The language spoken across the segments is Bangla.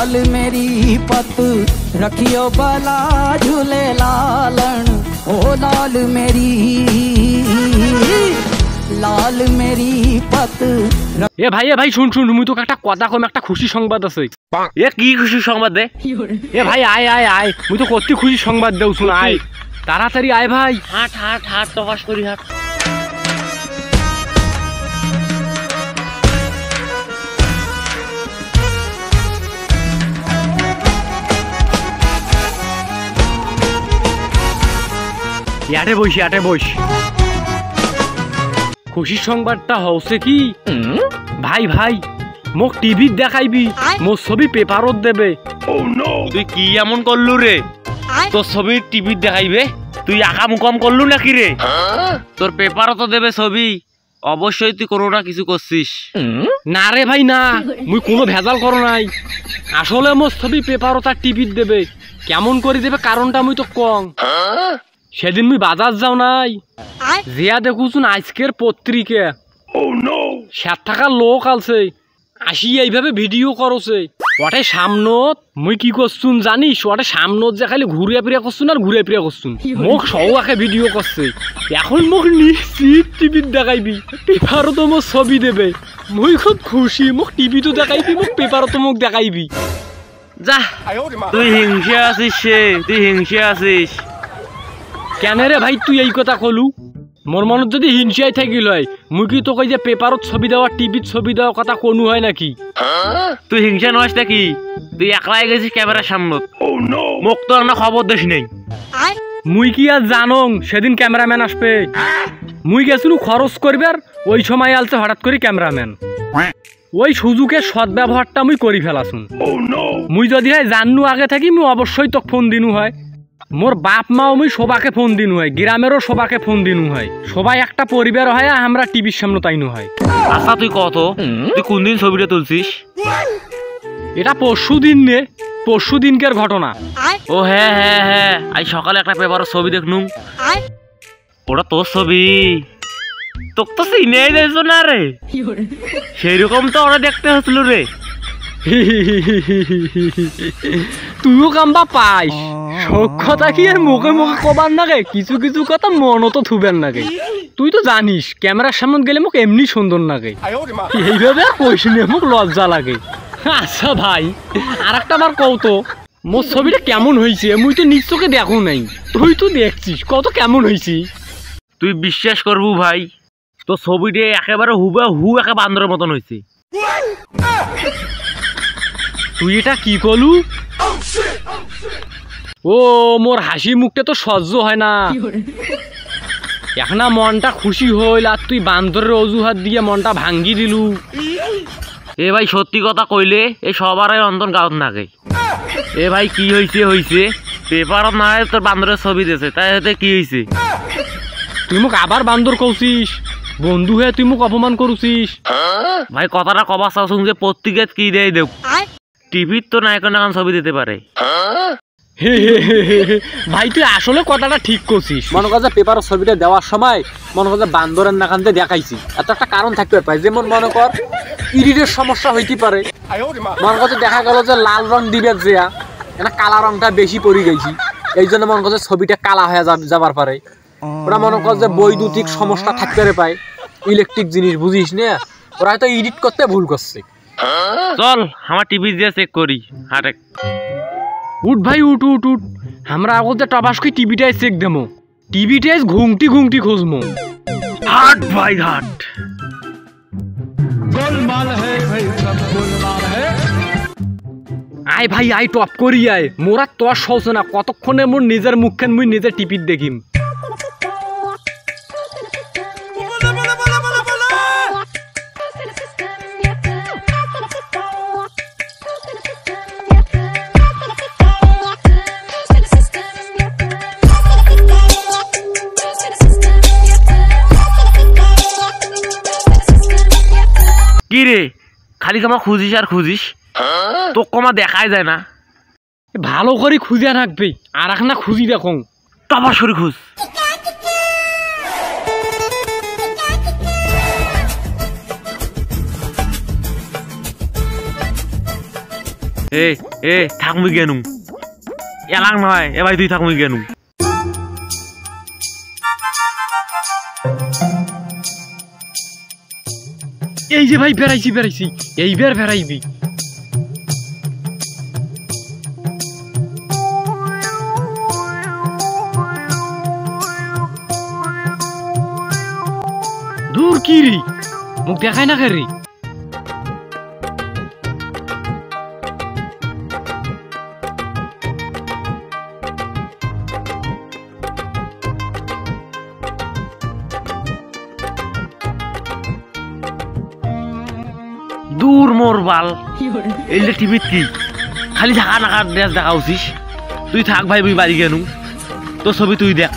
लाल मेरी पत रखियो बला झूले लालन ओ लाल मेरी पत। এ ভাই শুন মুই তোকে একটা কথা কম, একটা খুশি সংবাদ আছে। এ কি খুশি সংবাদ দে? এ ভাই আয় মুই তো কত খুশি সংবাদ দেও, শুন আয় তাড়াতাড়ি আয় ভাই। হাট তবাস করি হাট। আটে বস। খুশির সংবাদটা হচ্ছে কি ভাই মোক টিভি দেখাইবি, মোর ছবি পেপারত দেবে। তুই কি এমন করলু রে? তোর ছবি টিভি দেখাইবে? তুই আকাম উকাম করলু নাকি রে? তোর পেপারও তো দেবে ছবি, অবশ্যই তুই কোনো না কিছু করছিস। না রে ভাই না, মুই কোনো ভেজাল করো নাই। আসলে মোর ছবি পেপারত আর টিভিত দেবে। কেমন করে দেবে কারণটা মুই তো কম। সেদিন মুই বাজার যাও নাই, জিয়া দেখুছুন আজকের পত্রিকা 60 টাকার লোক আছে আসি এইভাবে ভিডিও করছে। ওটা সামনত মুই কি করছুন জানিস? ওটা সামনত যে খালি ঘুরে ফিরে করছুন আর ঘুরে ফিরে করছুন, মোক সবাকে ভিডিও করছে। এখন মোক নিশ্চিত টিভিত দেখাইবি, পেপারও তো মোক ছবি দেবে। মুই খুব খুশি, মোক টিভি তো দেখাইবি, মোক পেপারও তো মোক দেখাইবি। যা তুই হিংসা আছিস, তুই হিংসা আছিস কেন রে ভাই তুই এই কথা কলু? মোর মনত যদি হিংসাই থাকিল হয় মুই কি তোকে যে পেপারত ছবি দেওয়া টিভিত ছবি দেওয়া কথা কোনো হয় নাকি? তুই হিংসা নয় নাকি? তুই একলাই গেছিস ক্যামেরার সামনে, মোক তো আমরা খবর দিস নেই। মুই কি আর জানং সেদিন ক্যামেরাম্যান আসবে? মুই গেছিলু খরচ করবার, ওই সময় আলছে হঠাৎ করে ক্যামেরাম্যান। ওই সুযোগের সদ্ব্যবহারটা মুই করি ফেলাছুন। মুই যদি হয় জাননু আগে থাকি মুই অবশ্যই তোকে ফোন দিনু হয়। মোর বাপ মাও মুই সবাকে ফোন দিনু হয়, গ্রামেরও সবাকে ফোন দিনু হয়। সবাই একটা পরিবার হয়, আমরা টিভির সামনে তাইনু হয়। আচ্ছা তুই কত, তুই কোন দিন ছবিটা তুলছিস? এটা পরশু দিনকের ঘটনা। ও হ্যাঁ আজ সকালে একটা পেপারের ছবি দেখনু, ওটা তোর ছবি। তোকে তো চিনেই দিয়েছ না রে, সেইরকম তো ওরা দেখতে হচ্ছিল রে। তুইও কাম্বা পাইস, সব কথা কি আর মুখে কবার নাগে, কিছু কথা মনও তো থুবেন নাগে। তুই তো জানিস ক্যামেরার সামনে গেলে মোক এমনি সুন্দর লাগে, এইভাবে কইস নে মোক লজ্জা লাগে। আচ্ছা ভাই আর একটা বার কও তো, মোর ছবিটা কেমন হয়েছে? মুই তো নিজ চোখে দেখো নাই, তুই তো দেখছিস কত কেমন হয়েছি। তুই বিশ্বাস করবু ভাই, তো ছবিটা একেবারে হুবহু একে বান্দরের মতন হয়েছে। তুই এটা কি কলু? ও মোর হাসি মুখটা তো সহ্য হয় না। এখন মনটা খুশি হইল আর তুই বান্দরের অজুহাত দিয়ে মনটা ভাঙ্গি দিলু। এ ভাই সত্যি কথা কইলে এই সবারই অন্তন গাঁত নাগে। এ ভাই কি হয়েছে পেপারত না তোর বান্দরের ছবি দিয়েছে, তাই হতে কি হয়েছে? তুই মোক আবার বান্দর কৌছিস, বন্ধু হয়ে তুই মোক অপমান করছিস। ভাই কথাটা কবা চাচ্ছুন যে পত্রিকাত কি দেয় দেখ, টিভির তো নায়ক নাকান ছবি দিতে পারে। ভাই তুই আসলে কথাটা ঠিক করছিস। মনে কর যে পেপারের ছবিটা দেওয়ার সময় মনে কর যে বান্দরের নাকান দিয়ে দেখাইছি, এত একটা কারণ থাকতে পারে। যেমন মনে কর ইডিটের সমস্যা হইতে পারে, মনে কর দেখা গেল যে লাল রং দিবে যে কালা রংটা বেশি পড়ে গেছি, এই জন্য মনে কর যে ছবিটা কালা হয়ে যাবার পারে। ওরা মনে কর যে বৈদ্যুতিক সমস্যা থাকতে পারে, ইলেকট্রিক জিনিস বুঝিস না, ওরা হয়তো এডিট করতে ভুল করছে। চল আমার টিভি দিয়ে চেক করি। হাটে উঠ ভাই উঠ, আমরা আগতে টবাস করে টিভিটাই চেক দেবো, টিভিটাই ঘুংটি খুঁজবো। হাট ভাই হাট। गोलमाल है भाई, सब गोलमाल है। আয় ভাই আয়, টপ করি আয়। মোরা তোর সহজ না, কতক্ষণে মোর নিজের মুখখান মুই নিজের টিপিত দেখিম। কি রে খালি কমা খুঁজিস আর খুঁজিস, তো কমা দেখাই যায় না। ভালো করে খুঁজে রাখবি, আর এক না খুঁজি দেখো টবার সরি খুঁজ। এ এ থাক মুই গেনু এলাং নয় এ ভাই তুই থাক মুই গেনু এই যে ভাই বেড়াইছি এইবার বেড়াইবি দূর কি রে মুখ দেখায় না রে দূর মোর বাল এইটা টিভিত কি খালি থাকা নাকা ড্রেস দেখা উচিস তুই থাক ভাই মুই বাড়ি গেনু তোর ছবি তুই দেখ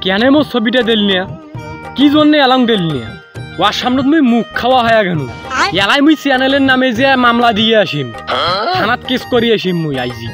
কেন মোর ছবিটা দিল নিয়া কি জন্য এলাং দিল নিয়া ওর সামনে তুমি মুখ খাওয়া হয়ে গেল এলাই মুই চ্যানেলের নামে যে মামলা দিয়ে আসিম থানাত কেস করি আসিম মুই আইজি